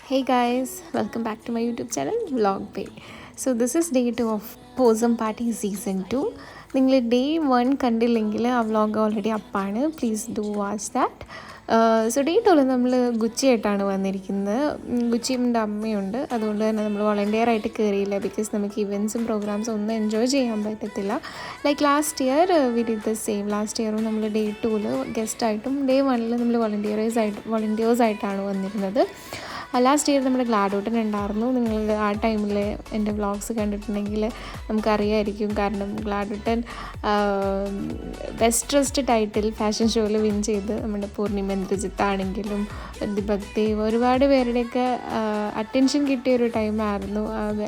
Hey guys, welcome back to my YouTube channel Vlog Bay. So this is day 2 of Posum Party Season 2. നിങ്ങൾ day 1 കണ്ടില്ലെങ്കിൽ ആ vlog already അപ്പാണ്. Please do watch that. So day 2 നമ്മൾ ഗുച്ചിയായിട്ടാണ് വന്നിരിക്കുന്നത്. ഗുച്ചിയുടെ അമ്മയുണ്ട്, അതുകൊണ്ട് തന്നെ നമ്മൾ വോളണ്ടിയർ ആയിട്ട് കയറിയില്ല. ബിക്കോസ് നമുക്ക് ഇവൻറ്റ്സും പ്രോഗ്രാംസും ഒന്നും എൻജോയ് ചെയ്യാൻ പറ്റത്തില്ല. Like last year we did the same. Last ഇയറും നമ്മൾ ഡേ 2 ഗസ്റ്റായിട്ടും ഡേ 1 നമ്മൾ വോളണ്ടിയേഴ്സായിട്ടാണ് വന്നിരുന്നത്. ലാസ്റ്റ് ഇയർ നമ്മുടെ ഗ്ലാഡോട്ടൻ ഉണ്ടായിരുന്നു. നിങ്ങൾ ആ ടൈമിൽ എൻ്റെ വ്ളോഗ്സ് കണ്ടിട്ടുണ്ടെങ്കിൽ നമുക്കറിയായിരിക്കും. കാരണം ഗ്ലാഡോട്ടൻ ബെസ്റ്റ് ഡ്രസ്ഡ് ടൈറ്റിൽ ഫാഷൻ ഷോയിൽ വിൻ ചെയ്ത് നമ്മുടെ പൂർണിമ ഇന്ദ്രജിത്താണെങ്കിലും ദീപക് ദേവ് ഒരുപാട് പേരുടെയൊക്കെ അറ്റൻഷൻ കിട്ടിയൊരു ടൈമായിരുന്നു.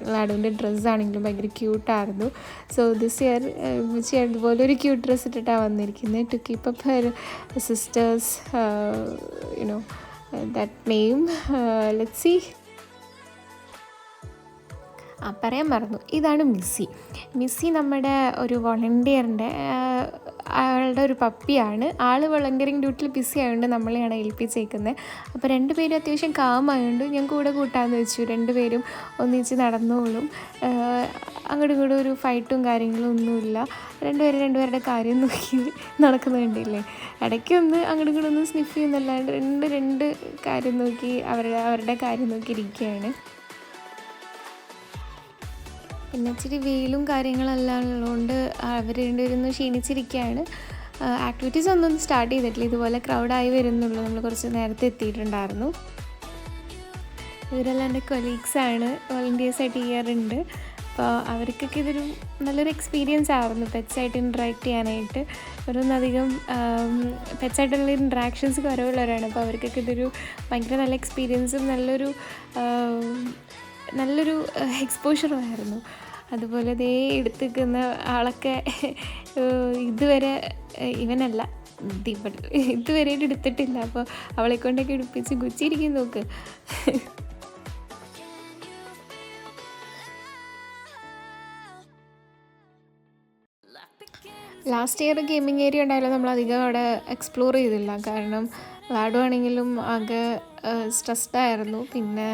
ഗ്ലാഡോൻ്റെ ഡ്രസ്സാണെങ്കിലും ഭയങ്കര ക്യൂട്ടായിരുന്നു. സോ ദിസ് ഇയർ അതുപോലെ ഒരു ക്യൂട്ട് ഡ്രസ്സ് ഇട്ടിട്ടാണ് വന്നിരിക്കുന്നത്. To keep up her sisters that name. Let's see. പറയാൻ മറന്നു, ഇതാണ് മിസ്സി നമ്മുടെ ഒരു വോളണ്ടിയറിൻ്റെ ആളുടെ ഒരു പപ്പിയാണ്. ആൾ വോളണ്ടിയറിങ് ഡ്യൂട്ടിയിൽ ബിസി ആയതുകൊണ്ട് നമ്മളെയാണ് ഏൽപ്പിച്ചേക്കുന്നത്. അപ്പോൾ രണ്ടുപേരും അത്യാവശ്യം കാമായതുകൊണ്ട് ഞാൻ കൂടെ കൂട്ടാമെന്ന് വെച്ചു. രണ്ടുപേരും ഒന്നിച്ച് നടന്നോളും. അങ്ങോട്ടും ഇങ്ങോട്ടും ഒരു ഫൈറ്റും കാര്യങ്ങളും ഒന്നുമില്ല. രണ്ടുപേരുടെ കാര്യം നോക്കി നടക്കുന്നുണ്ടില്ലേ. ഇടയ്ക്കൊന്ന് അങ്ങോട്ടും ഇങ്ങോട്ടും ഒന്ന് സ്നിഫ് ചെയ്യുന്നല്ലാണ്ട് രണ്ട് കാര്യം നോക്കി അവരുടെ കാര്യം നോക്കി ഇരിക്കുകയാണ്. പിന്നെ ഇച്ചിരി വെയിലും കാര്യങ്ങളെല്ലാം ഉള്ളതുകൊണ്ട് അവർ രണ്ടുപേരും ക്ഷീണിച്ചിരിക്കുകയാണ്. ആക്ടിവിറ്റീസ് ഒന്നും സ്റ്റാർട്ട് ചെയ്തിട്ടില്ല. ഇതുപോലെ ക്രൗഡായി വരുന്നുള്ളൂ. നമ്മൾ കുറച്ച് നേരത്തെ എത്തിയിട്ടുണ്ടായിരുന്നു. ഇവരെല്ലാം എൻ്റെ കൊളീഗ്സാണ്, വോളണ്ടിയേഴ്സായിട്ട് ചെയ്യാറുണ്ട്. അപ്പോൾ അവർക്കൊക്കെ ഇതൊരു നല്ലൊരു എക്സ്പീരിയൻസ് ആയിരുന്നു പെറ്റ്സായിട്ട് ഇൻട്രാക്ട് ചെയ്യാനായിട്ട്. ഓരോന്നധികം പെറ്റ്സായിട്ടുള്ള ഇൻട്രാക്ഷൻസ് കുറവുള്ളവരാണ്. അപ്പോൾ അവർക്കൊക്കെ ഇതൊരു ഭയങ്കര നല്ല എക്സ്പീരിയൻസും നല്ലൊരു എക്സ്പോഷറും ആയിരുന്നു. അതുപോലെ ദേ എടുത്തിരിക്കുന്ന ആളൊക്കെ ഇതുവരെ ഇവനല്ല ഇതുവരെ എടുത്തിട്ടില്ല. അപ്പോൾ അവളെ കൊണ്ടൊക്കെ എടുപ്പിച്ച് ഗുച്ചിരിക്കും നോക്ക്. ലാസ്റ്റ് ഇയർ ഗെയിമിംഗ് ഏരിയ ഉണ്ടായാലും നമ്മളധികം അവിടെ എക്സ്പ്ലോർ ചെയ്തില്ല. കാരണം ലാഡു ആണെങ്കിലും ആകെ സ്ട്രെസ്ഡായിരുന്നു. പിന്നെ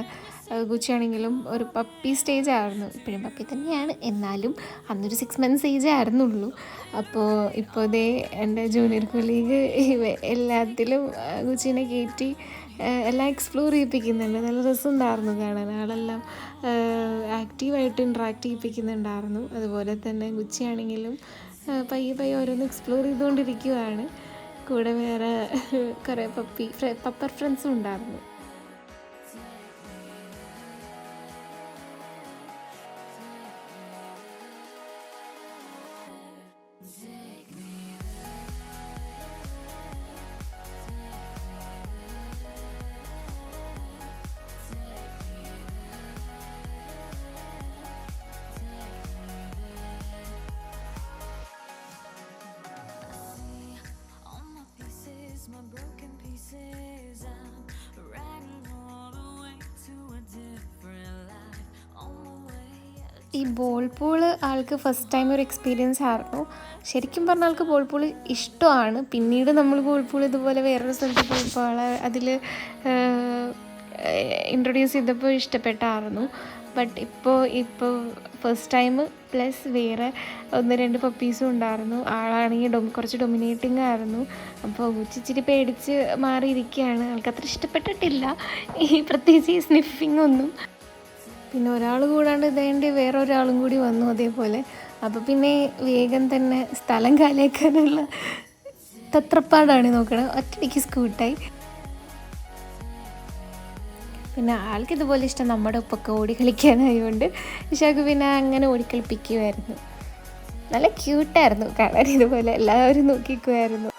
ഗുച്ചിയാണെങ്കിലും ഒരു പപ്പി സ്റ്റേജ് ആയിരുന്നു. ഇപ്പോഴും പപ്പി തന്നെയാണ്, എന്നാലും അന്നൊരു 6 months ഏജ് ആയിരുന്നുള്ളൂ. അപ്പോൾ ഇതേ എൻ്റെ ജൂനിയർ കൊളീഗ് എല്ലാത്തിലും ഗുച്ചീനെ കയറ്റി എല്ലാം എക്സ്പ്ലോർ ചെയ്യിപ്പിക്കുന്നുണ്ട്. നല്ല രസമുണ്ടായിരുന്നു കാണാൻ. ആളെല്ലാം ആക്റ്റീവായിട്ട് ഇൻട്രാക്ട് ചെയ്യിപ്പിക്കുന്നുണ്ടായിരുന്നു. അതുപോലെ തന്നെ ഗുച്ചിയാണെങ്കിലും പയ്യെ ഓരോന്ന് എക്സ്പ്ലോർ ചെയ്തുകൊണ്ടിരിക്കുകയാണ്. കൂടെ വേറെ കുറേ പപ്പർ ഫ്രണ്ട്സും ഉണ്ടായിരുന്നു. ഈ ബോൾ പൂള് ആൾക്ക് ഫസ്റ്റ് ടൈം ഒരു എക്സ്പീരിയൻസ് ആയിരുന്നു. ശരിക്കും പറഞ്ഞാൽ ആൾക്ക് ബോൾ പൂള് ഇഷ്ടമാണ്. പിന്നീട് നമ്മൾ ബോൾ പൂള് ഇതുപോലെ വേറൊരു സ്ഥലത്ത് പോയപ്പോൾ അതിൽ ഇൻട്രൊഡ്യൂസ് ചെയ്തപ്പോൾ ഇഷ്ടപ്പെട്ടായിരുന്നു. ബട്ട് ഇപ്പോൾ ഫസ്റ്റ് ടൈം പ്ലസ് വേറെ 1-2 പപ്പീസും ഉണ്ടായിരുന്നു. ആളാണെങ്കിൽ കുറച്ച് ഡൊമിനേറ്റിംഗ് ആയിരുന്നു. അപ്പോൾ ഇച്ചിരി പേടിച്ച് മാറിയിരിക്കുകയാണ്. ആൾക്കത്ര ഇഷ്ടപ്പെട്ടിട്ടില്ല പ്രത്യേകിച്ച് ഈ സ്നിഫിങ് ഒന്നും. പിന്നെ ഒരാൾ കൂടാണ്ട് ഇതേണ്ടി വേറൊരാളും കൂടി വന്നു അതേപോലെ. അപ്പോൾ പിന്നെ വേഗം തന്നെ സ്ഥലം കാലിയാക്കാനുള്ള തത്രപ്പാടാണ് നോക്കണം. ഒറ്റയ്ക്ക് സ്കൂട്ടായി. പിന്നെ ആൾക്കിതുപോലെ ഇഷ്ടം നമ്മുടെ ഒപ്പൊക്കെ ഓടി കളിക്കാനായതുകൊണ്ട് ഇഷാക്ക് പിന്നെ അങ്ങനെ ഓടിക്കളിപ്പിക്കുമായിരുന്നു. നല്ല ക്യൂട്ടായിരുന്നു കാണാൻ. ഇതുപോലെ എല്ലാവരും നോക്കിക്കുമായിരുന്നു.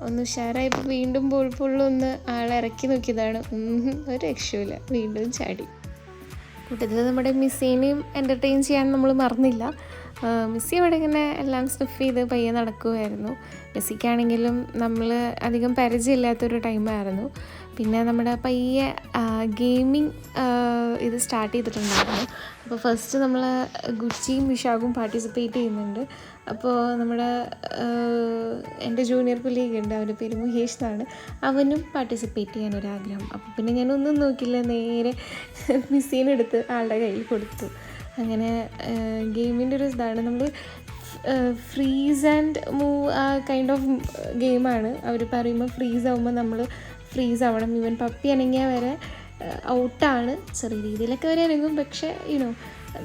ഒന്ന് ഉഷാറായപ്പോൾ വീണ്ടും പുള്ളൊന്ന് ആളെ ഇറക്കി നോക്കിയതാണ്. ഒരു രക്ഷയില്ല, വീണ്ടും ചാടി. കൂട്ടത്തിൽ നമ്മുടെ മിസ്സിനെയും എൻ്റർടൈൻ ചെയ്യാൻ നമ്മൾ മറന്നില്ല. മിസ്സി അവിടെ ഇങ്ങനെ എല്ലാം സ്നിഫ് ചെയ്ത് പയ്യെ നടക്കുമായിരുന്നു. മിസ്സിക്കാണെങ്കിലും നമ്മൾ അധികം പരിചയമില്ലാത്തൊരു ടൈമായിരുന്നു. പിന്നെ നമ്മുടെ പയ്യെ ഗെയിമിങ് ഇത് സ്റ്റാർട്ട് ചെയ്തിട്ടുണ്ടായിരുന്നു. അപ്പോൾ ഫസ്റ്റ് നമ്മൾ ഗുച്ചിയും വിശാഖും പാർട്ടിസിപ്പേറ്റ് ചെയ്യുന്നുണ്ട്. അപ്പോൾ നമ്മുടെ എൻ്റെ ജൂനിയർ കൊളീഗ് ഉണ്ട്, അവൻ്റെ പേര് മുഹേഷ് എന്നാണ്. അവനും പാർട്ടിസിപ്പേറ്റ് ചെയ്യാനൊരാഗ്രഹം. അപ്പോൾ പിന്നെ ഞാനൊന്നും നോക്കില്ല, നേരെ മിസ്സിനെടുത്ത് ആളുടെ കയ്യിൽ കൊടുത്തു. അങ്ങനെ ഗെയിമിൻ്റെ ഒരു ഇതാണ്, നമ്മൾ ഫ്രീസ് ആൻഡ് മൂവ് ആ കൈൻഡ് ഓഫ് ഗെയിമാണ്. അവർ പറയുമ്പോൾ ഫ്രീസ് ആകുമ്പോൾ നമ്മൾ ഫ്രീസ് ആവണം. ഈവൻ പപ്പി അനങ്ങിയാൽ വരെ ഔട്ടാണ്. ചെറിയ രീതിയിലൊക്കെ അവർ അനങ്ങും, പക്ഷേ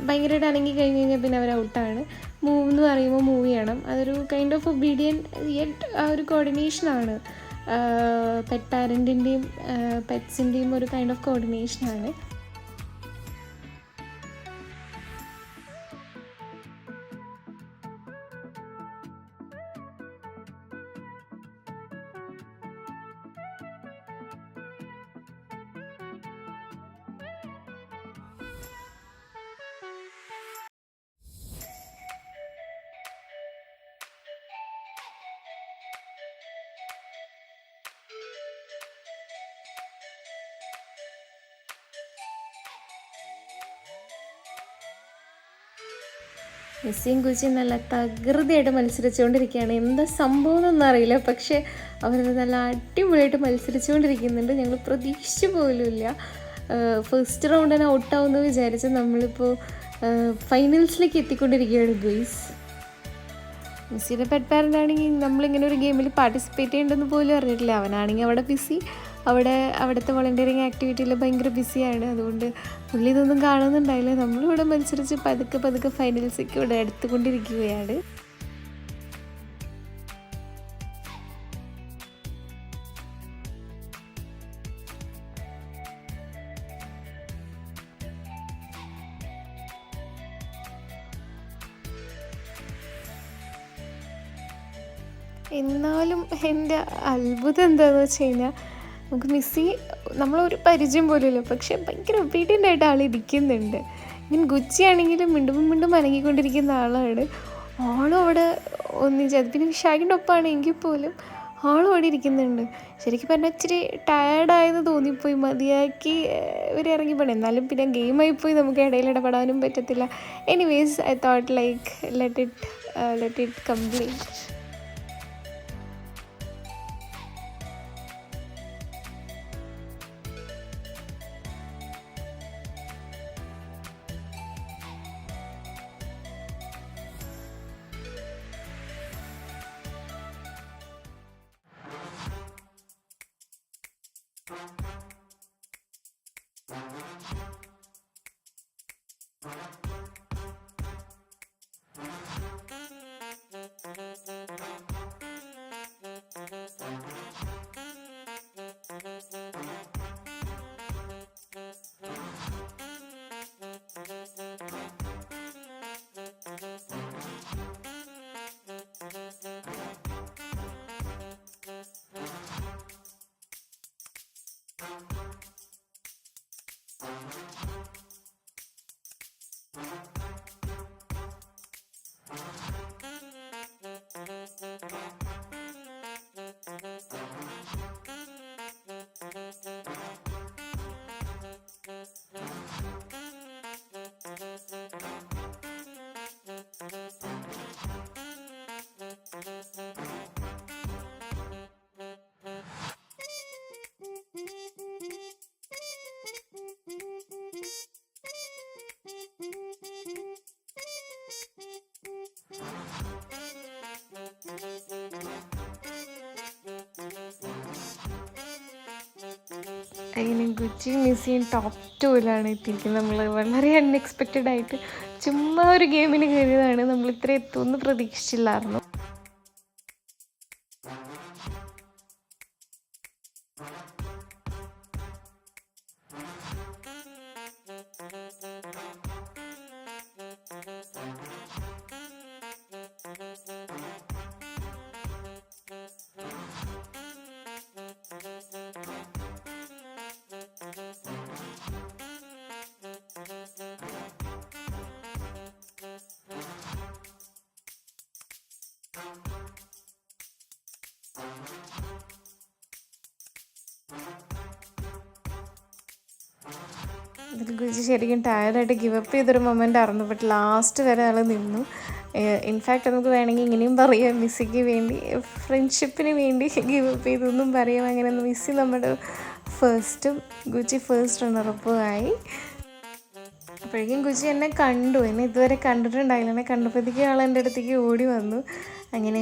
ഭയങ്കരമായിട്ട് അനങ്ങി കഴിഞ്ഞ് കഴിഞ്ഞാൽ പിന്നെ അവർ ഔട്ടാണ്. മൂവ് എന്ന് പറയുമ്പോൾ മൂവ് ചെയ്യണം. അതൊരു കൈൻഡ് ഓഫ് ഒബീഡിയൻ യെറ്റ് ആ ഒരു കോർഡിനേഷനാണ്. പെറ്റ് പാരൻറ്റിൻ്റെയും പെറ്റ്സിൻ്റെയും ഒരു കൈൻഡ് ഓഫ് കോർഡിനേഷനാണ്. മെസ്സിയും കുച്ചിയും നല്ല തകൃതിയായിട്ട് മത്സരിച്ചുകൊണ്ടിരിക്കുകയാണ്. എന്താ സംഭവം എന്നൊന്നും അറിയില്ല, പക്ഷേ അവർ നല്ല അടിപൊളിയായിട്ട് മത്സരിച്ചുകൊണ്ടിരിക്കുന്നുണ്ട്. ഞങ്ങൾ പ്രതീക്ഷിച്ചു പോലുമില്ല. ഫസ്റ്റ് റൗണ്ട് തന്നെ ഔട്ടാവുമെന്ന് വിചാരിച്ച് നമ്മളിപ്പോൾ ഫൈനൽസിലേക്ക് എത്തിക്കൊണ്ടിരിക്കുകയാണ് ഗോയ്സ്. മെസ്സിയുടെ പെറ്റ് പാരൻ്റ് ആണെങ്കിൽ നമ്മളിങ്ങനെ ഒരു ഗെയിമിൽ പാർട്ടിസിപ്പേറ്റ് ചെയ്യേണ്ടെന്ന് പോലും അറിഞ്ഞിട്ടില്ല. അവനാണെങ്കിൽ അവിടെ ബിസി, അവിടുത്തെ വോളണ്ടിയറിങ് ആക്ടിവിറ്റിയിൽ ഭയങ്കര ബിസിയാണ്. അതുകൊണ്ട് പുള്ളി ഇതൊന്നും കാണുന്നുണ്ടായില്ല. നമ്മളിവിടെ മത്സരിച്ച് പതുക്കെ ഫൈനൽസിലേക്ക് ഇവിടെ എടുത്തുകൊണ്ടിരിക്കുകയാണ്. എന്നാലും എൻ്റെ അത്ഭുതം എന്താണെന്ന് വെച്ച് കഴിഞ്ഞാൽ, നമുക്ക് മിസ്സി നമ്മളൊരു പരിചയം പോലുമില്ല, പക്ഷെ ഭയങ്കര ഒബീഡിയൻ്റ് ആയിട്ട് ആൾ ഇരിക്കുന്നുണ്ട്. ഇങ്ങനെ ഗുച്ചി ആണെങ്കിലും വീണ്ടും അനങ്ങിക്കൊണ്ടിരിക്കുന്ന ആളാണ്. ആളും അവിടെ ഒന്നിച്ചത്. പിന്നെ വിശാഖിൻ്റെ ഒപ്പമാണ് എങ്കിൽ പോലും ആളും അവിടെ ഇരിക്കുന്നുണ്ട്. ശരിക്കും പറഞ്ഞാൽ ഇച്ചിരി ടയേർഡായെന്ന് തോന്നിപ്പോയി, മതിയാക്കി ഇവർ ഇറങ്ങിപ്പോണം. എന്നാലും പിന്നെ ഗെയിമായിപ്പോയി, നമുക്ക് ഇടയിൽ ഇടപെടാനും പറ്റത്തില്ല. Anyways I thought like let it complete. അങ്ങനെ ഗുച്ചി മിസ്സിയും ടോപ്പ് 2-ലാണ് എത്തിയിരിക്കുന്നത്. നമ്മൾ വളരെ അൺഎക്സ്പെക്റ്റഡ് ആയിട്ട് ചുമ്മാ ഒരു ഗെയിമിന് കയറിയതാണ്. നമ്മൾ ഇത്ര എത്തുമെന്ന് പ്രതീക്ഷിച്ചില്ലായിരുന്നു. അതിൽ ഗുജി ശരിക്കും ടയർഡായിട്ട് ഗിവപ്പ് ചെയ്തൊരു മൊമെൻ്റ് ആയിരുന്നു. ബട്ട് ലാസ്റ്റ് വരെ ആൾ നിന്നു. ഇൻഫാക്റ്റ് നമുക്ക് വേണമെങ്കിൽ ഇങ്ങനെയും പറയാം, മിസ്സിക്ക് വേണ്ടി ഫ്രണ്ട്ഷിപ്പിന് വേണ്ടി ഗിവപ്പ് ചെയ്തൊന്നും പറയാം. അങ്ങനെ മിസ്സി നമ്മുടെ ഫസ്റ്റും ഗുജി ഫസ്റ്റ് റണ്ണറപ്പും ആയി. അപ്പോഴേക്കും ഗുജി എന്നെ കണ്ടു. എന്നെ ഇതുവരെ കണ്ടിട്ടുണ്ടായില്ല. എന്നെ കണ്ടപ്പോഴത്തേക്കും ആൾ എൻ്റെ അടുത്തേക്ക് ഓടി വന്നു. അങ്ങനെ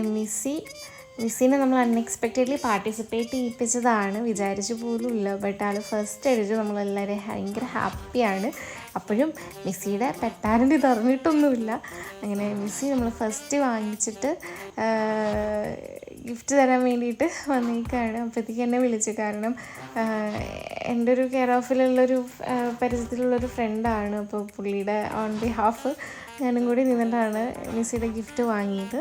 മിസ്സിനെ നമ്മൾ അൺഎക്സ്പെക്റ്റഡ്ലി പാർട്ടിസിപ്പേറ്റ് ചെയ്യിപ്പിച്ചതാണ്, വിചാരിച്ചു പോലും ഇല്ല. ബട്ട് ആൾ ഫസ്റ്റ് അടിച്ചു. നമ്മളെല്ലാവരും ഭയങ്കര ഹാപ്പിയാണ്. അപ്പോഴും മിസ്സിയുടെ പെട്ടാരൻ്റ് തുറന്നിട്ടൊന്നുമില്ല. അങ്ങനെ മിസ്സി നമ്മൾ ഫസ്റ്റ് വാങ്ങിച്ചിട്ട് ഗിഫ്റ്റ് തരാൻ വേണ്ടിയിട്ട് വന്നേക്കാണ്. അപ്പോഴത്തേക്ക് എന്നെ വിളിച്ചു. കാരണം എൻ്റെ ഒരു കെയർ ഓഫിലുള്ളൊരു പരിചയത്തിലുള്ളൊരു ഫ്രണ്ടാണ്. അപ്പോൾ പുള്ളിയുടെ ഓൺ ബിഹാഫ് ഞാനും കൂടി നിന്നിട്ടാണ് മിസ്സിയുടെ ഗിഫ്റ്റ് വാങ്ങിയത്.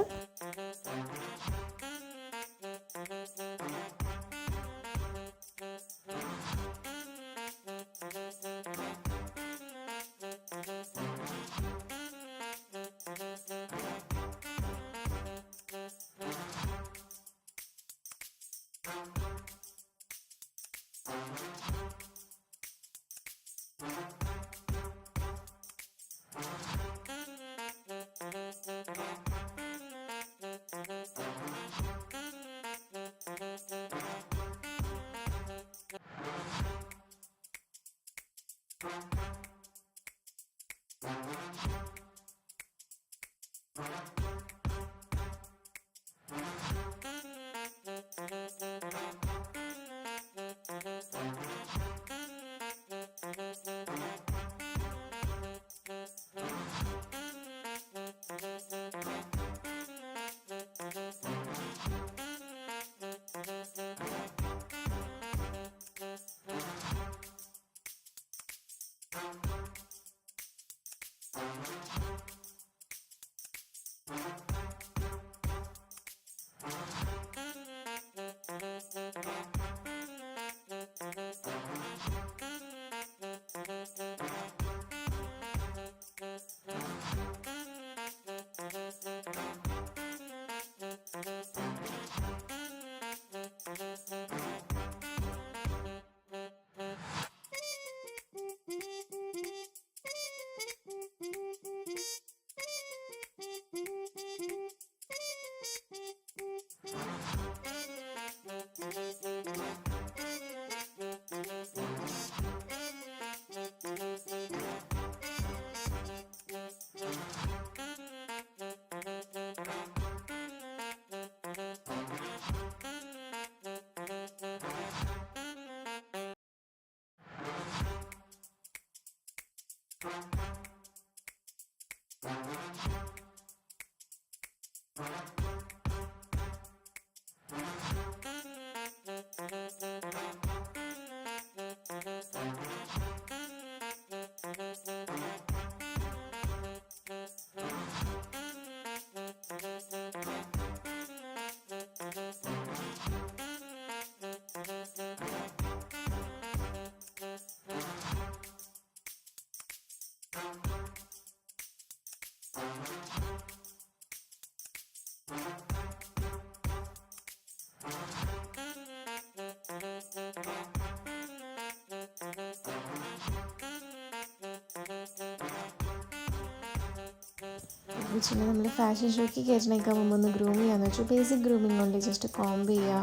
വിളിച്ചിട്ട് നമ്മൾ ഫാഷൻ ഷോയ്ക്ക് കയറ്റണേക്കാൻ മുമ്പ് ഒന്ന് ഗ്രൂം ചെയ്യാമെന്ന് വെച്ചു. ബേസിക് ഗ്രൂമിങ് കൊണ്ട് ജസ്റ്റ് കോംബ് ചെയ്യുക,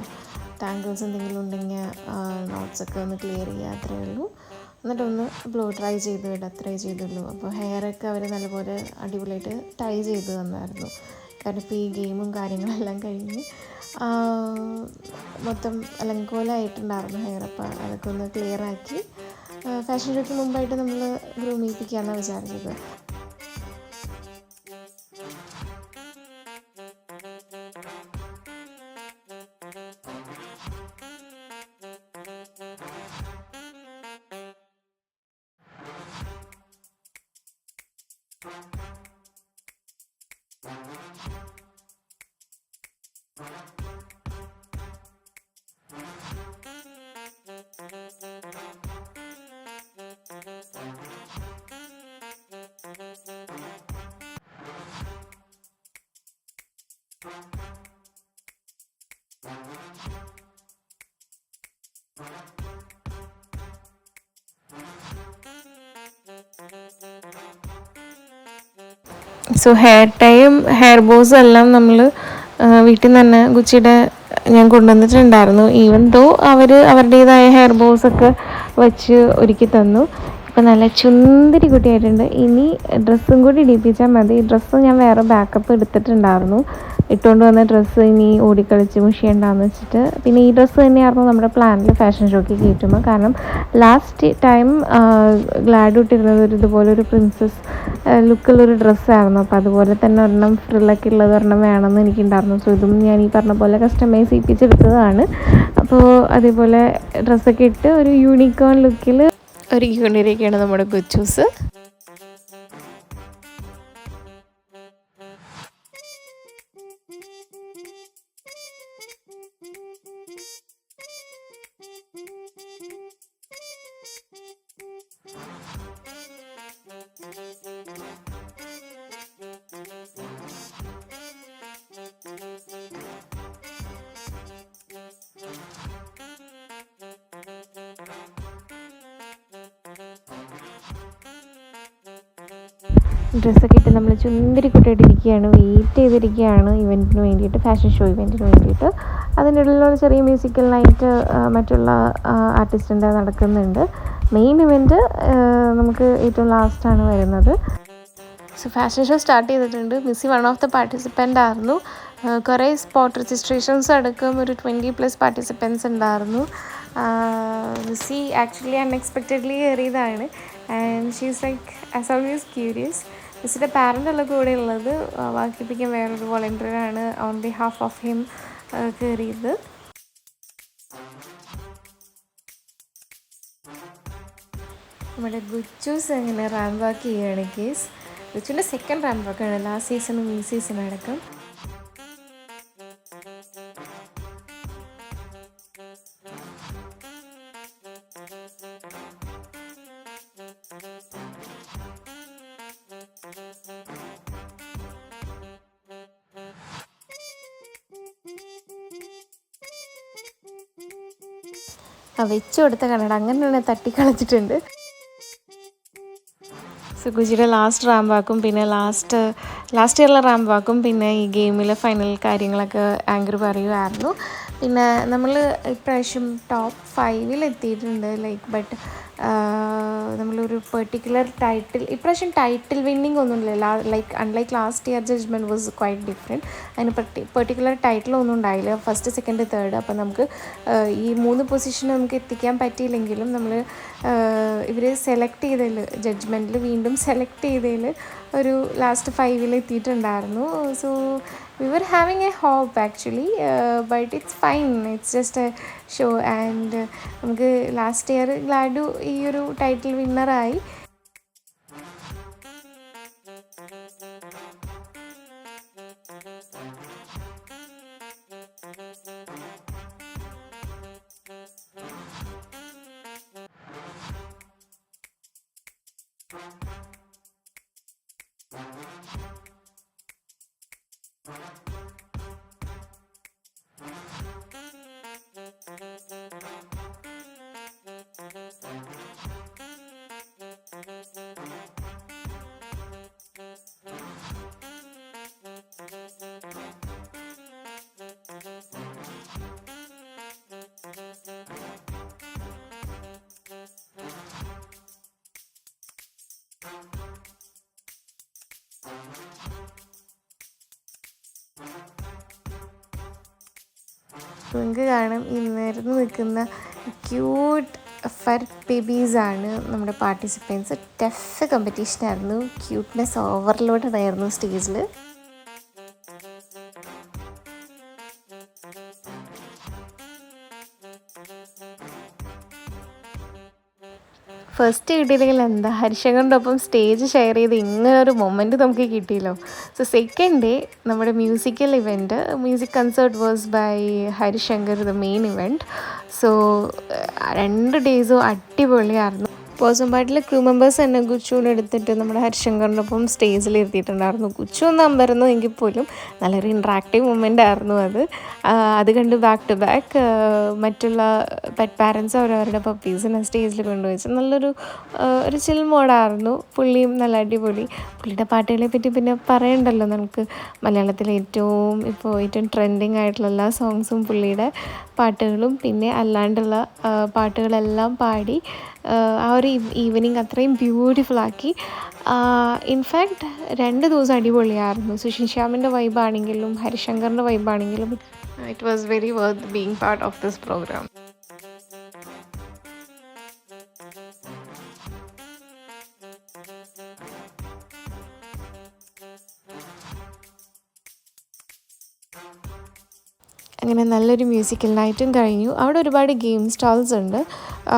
ടാങ്കിൾസ് എന്തെങ്കിലും ഉണ്ടെങ്കിൽ നോട്ട്സൊക്കെ ഒന്ന് ക്ലിയർ ചെയ്യുക, അത്രയേ ഉള്ളൂ. എന്നിട്ടൊന്ന് ബ്ലോ ഡ്രൈ ചെയ്ത് വിടുക, അത്രയേ ചെയ്തുള്ളൂ. അപ്പോൾ ഹെയറൊക്കെ അവർ നല്ലപോലെ അടിപൊളിയായിട്ട് ടൈ ചെയ്ത് തന്നായിരുന്നു. കാരണം ഇപ്പോൾ ഈ ഗെയിമും കാര്യങ്ങളെല്ലാം കഴിഞ്ഞ് മൊത്തം അലങ്കോലമായിട്ടുണ്ടായിരുന്നു ഹെയർ. അപ്പോൾ അതൊക്കെ ഒന്ന് ക്ലിയറാക്കി ഫാഷൻ ഷോയ്ക്ക് മുമ്പായിട്ട് നമ്മൾ ഗ്രൂം ചെയ്യിപ്പിക്കാമെന്നാണ് വിചാരിച്ചത്. So hair time hair boss എല്ലാം നമ്മൾ വീട്ടിൽ നിന്ന് തന്നെ ഗുച്ചിയുടെ ഞാൻ കൊണ്ടുവന്നിട്ടുണ്ടായിരുന്നു. ഈവൻ ദോ അവർ അവരുടേതായ ഹെയർ ബോസൊക്കെ വെച്ച് ഒരുക്കി തന്നു. ഇപ്പം നല്ല ചുന്തിരി കുട്ടിയായിട്ടുണ്ട്. ഇനി ഡ്രസ്സും കൂടി ഇടിപ്പിച്ചാൽ മതി. ഡ്രസ്സ് ഞാൻ വേറെ ബാക്കപ്പ് എടുത്തിട്ടുണ്ടായിരുന്നു. ഇട്ടുകൊണ്ട് വന്ന ഡ്രസ്സ് ഇനി ഓടിക്കളിച്ച് മുഷിയണ്ടാന്ന് വെച്ചിട്ട്. പിന്നെ ഈ ഡ്രസ്സ് തന്നെയായിരുന്നു നമ്മുടെ പ്ലാനിൽ ഫാഷൻ ഷോയ്ക്ക് കയറ്റുമ്പോൾ. കാരണം ലാസ്റ്റ് ടൈം ഗ്ലാഡ് ഇട്ടിരുന്നത് ഒരു ഇതുപോലൊരു പ്രിൻസസ് ലുക്കുള്ളൊരു ഡ്രസ്സായിരുന്നു. അപ്പോൾ അതുപോലെ തന്നെ ഒരെണ്ണം ഫ്രില്ലൊക്കെ ഉള്ളത് ഒരെണ്ണം വേണമെന്ന് എനിക്കുണ്ടായിരുന്നു. സോ ഇതും ഞാൻ ഈ പറഞ്ഞ പോലെ കസ്റ്റമൈസ് ചെയ്യിപ്പിച്ചെടുത്തതാണ്. അപ്പോൾ അതേപോലെ ഡ്രസ്സൊക്കെ ഇട്ട് ഒരു യൂണിക്കോൺ ലുക്കിൽ ഒരുക്കിക്കൊണ്ടിരിക്കുകയാണ് നമ്മുടെ ഗുച്ചൂസ്. ഡ്രസ്സൊക്കെ ഇട്ട് നമ്മൾ ചുന്തിരി കുട്ടിയായിട്ടിരിക്കുകയാണ്, വെയിറ്റ് ചെയ്തിരിക്കുകയാണ് ഇവൻറ്റിന് വേണ്ടിയിട്ട്, ഫാഷൻ ഷോ ഇവൻറ്റിന് വേണ്ടിയിട്ട്. അതിൻ്റെ ഇടയിലുള്ള ചെറിയ മ്യൂസിക്കൽ നൈറ്റ് മറ്റുള്ള ആർട്ടിസ്റ്റിൻ്റെ നടക്കുന്നുണ്ട്. മെയിൻ ഇവൻറ്റ് നമുക്ക് ഏറ്റവും ലാസ്റ്റാണ് വരുന്നത്. സോ ഫാഷൻ ഷോ സ്റ്റാർട്ട് ചെയ്തിട്ടുണ്ട്. Missy one of the participant ആയിരുന്നു. കുറേ സ്പോട്ട് രജിസ്ട്രേഷൻസ് അടക്കം ഒരു 20+ പാർട്ടിസിപ്പൻസ് ഉണ്ടായിരുന്നു. മിസ്സി ആക്ച്വലി അൺഎക്സ്പെക്റ്റഡ്ലി കയറിയതാണ്. And she's like as always curious. മിസ്സിൻ്റെ പാരൻ്റല്ല കൂടെ ഉള്ളത്, വാക്കിപ്പിക്കാൻ വേറൊരു വോളണ്ടിയറാണ് ഓൺ ബിഹാഫ് ഓഫ് ഹിം കയറിയത്. നമ്മുടെ ഗുച്ചൂസ് എങ്ങനെ റാമ്പ് വാക്ക് ചെയ്യുകയാണ് കേസ്. ഗുച്ചുവിൻ്റെ സെക്കൻഡ് റാമ്പ് വാക്കാണ്, ലാസ്റ്റ് സീസണും ഈ സീസണും അടക്കം. വെച്ചു കൊടുത്ത കണ്ണട അങ്ങനെ തട്ടിക്കളച്ചിട്ടുണ്ട്. സുഗുജിയുടെ ലാസ്റ്റ് റാമ്പ് വാക്കും പിന്നെ ലാസ്റ്റ് ഇയറിലെ റാമ്പ് വാക്കും പിന്നെ ഈ ഗെയിമിലെ ഫൈനൽ കാര്യങ്ങളൊക്കെ ആങ്കർ പറയുമായിരുന്നു. പിന്നെ നമ്മൾ ഇപ്രാവശ്യം ടോപ്പ് 5 എത്തിയിട്ടുണ്ട്. ബട്ട് നമ്മളൊരു പെർട്ടിക്കുലർ ടൈറ്റിൽ ഇപ്രാവശ്യം ടൈറ്റിൽ വിന്നിങ് ഒന്നുമില്ല. Unlike last year judgement was quite different. അതിന് പെർട്ടിക്കുലർ ടൈറ്റിലൊന്നും ഉണ്ടായില്ല, ഫസ്റ്റ് സെക്കൻഡ് തേർഡ്. അപ്പോൾ നമുക്ക് ഈ 3 പൊസിഷൻ നമുക്ക് എത്തിക്കാൻ പറ്റിയില്ലെങ്കിലും നമ്മൾ ഇവർ സെലക്ട് ചെയ്തതിൽ ജഡ്ജ്മെൻറ്റിൽ വീണ്ടും സെലക്ട് ചെയ്തതിൽ ഒരു ലാസ്റ്റ് 5 എത്തിയിട്ടുണ്ടായിരുന്നു. So we were having a hope actually, but it's fine, it's just a show. And നമുക്ക് ലാസ്റ്റ് ഇയർ ഗ്ലാഡു ഈ ഒരു ടൈറ്റിൽ വിന്നറായി. നിങ്ങൾക്ക് കാണാം ഈ നിരന്ന് നിൽക്കുന്ന ക്യൂട്ട് ഫർ ബേബീസാണ് നമ്മുടെ പാർട്ടിസിപ്പൻസ്. ടഫ് കോമ്പറ്റീഷനായിരുന്നു, ക്യൂട്ട്നെസ് ഓവർലോഡഡ് ആയിരുന്നു സ്റ്റേജിൽ. ഫസ്റ്റ് കിട്ടിയില്ലെങ്കിൽ എന്താ, ഹരിശങ്കറിൻ്റെ ഒപ്പം സ്റ്റേജ് ഷെയർ ചെയ്ത് ഇങ്ങനൊരു മൊമെൻറ്റ് നമുക്ക് കിട്ടിയല്ലോ. സോ സെക്കൻഡ് ഡേ നമ്മുടെ musical event, music concert was by Harishankar, the main event. So 2 ഡേയ്സും അടിപൊളിയായിരുന്നു. പോസം പാട്ടിൽ ക്രൂ മെമ്പേഴ്സ് തന്നെ ഗുച്ചുവിനെ എടുത്തിട്ട് നമ്മുടെ ഹരിശങ്കറിൻ്റെ ഒപ്പം സ്റ്റേജിൽ ഇരുത്തിയിട്ടുണ്ടായിരുന്നു. ഗുച്ചു ഒന്ന് അമ്പരന്നു എങ്കിൽ പോലും നല്ലൊരു ഇൻട്രാക്റ്റീവ് മൊമെൻ്റ് ആയിരുന്നു അത്. അത് കണ്ട് ബാക്ക് ടു ബാക്ക് മറ്റുള്ള പെറ്റ് പാരൻസ് അവരവരുടെ പപ്പീസിനെ സ്റ്റേജിൽ കൊണ്ടുവച്ച് നല്ലൊരു ഒരു ചിൽ മോഡായിരുന്നു. പുള്ളിയും നല്ല അടിപൊളി. പുള്ളിയുടെ പാട്ടുകളെ പറ്റി പിന്നെ പറയണ്ടല്ലോ, നമുക്ക് മലയാളത്തിലെ ഏറ്റവും ട്രെൻഡിങ് ആയിട്ടുള്ള എല്ലാ സോങ്സും പുള്ളിയുടെ പാട്ടുകളും പിന്നെ അല്ലാണ്ടുള്ള പാട്ടുകളെല്ലാം പാടി ആ ഒരു ഈവനിങ് അത്രയും ബ്യൂട്ടിഫുള്ളാക്കി. ഇൻഫാക്റ്റ് 2 ദിവസം അടിപൊളിയായിരുന്നു. സുഷിൻ ശ്യാമിൻ്റെ വൈബാണെങ്കിലും ഹരിശങ്കറിൻ്റെ വൈബാണെങ്കിലും it was very worth being part of this program. അങ്ങനെ നല്ലൊരു മ്യൂസിക്കൽ നൈറ്റും കഴിഞ്ഞു. അവിടെ ഒരുപാട് ഗെയിം സ്റ്റാൾസ് ഉണ്ട്.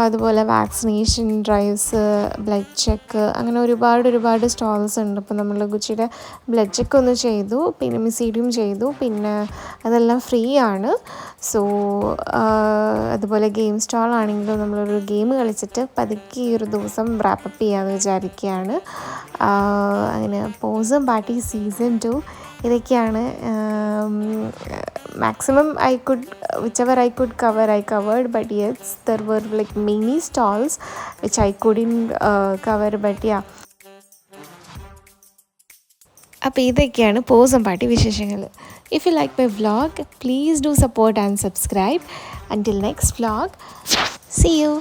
അതുപോലെ വാക്സിനേഷൻ ഡ്രൈവ്സ്, ബ്ലഡ് ചെക്ക്, അങ്ങനെ ഒരുപാട് സ്റ്റാൾസ് ഉണ്ട്. അപ്പോൾ നമ്മൾ ഗുച്ചിയുടെ ബ്ലഡ് ചെക്ക് ഒന്ന് ചെയ്തു, പിന്നെ മിസീഡിയും ചെയ്തു, പിന്നെ അതെല്ലാം ഫ്രീ ആണ്. സോ അതുപോലെ ഗെയിം സ്റ്റാൾ ആണെങ്കിലും നമ്മളൊരു ഗെയിം കളിച്ചിട്ട് പതുക്കെ ഈ ഒരു ദിവസം റാപ്പപ്പ് ചെയ്യാമെന്ന് വിചാരിക്കുകയാണ്. അങ്ങനെ പോസം പാർട്ടി സീസൺ 2 ഇതൊക്കെയാണ്. maximum whichever I could cover I covered, but yes, there were like many stalls which I couldn't cover, but yeah. അപ്പോൾ ഇതൊക്കെയാണ് പോസം പാർട്ടി വിശേഷങ്ങൾ. If you like my vlog, please do support and subscribe. Until next vlog, see you.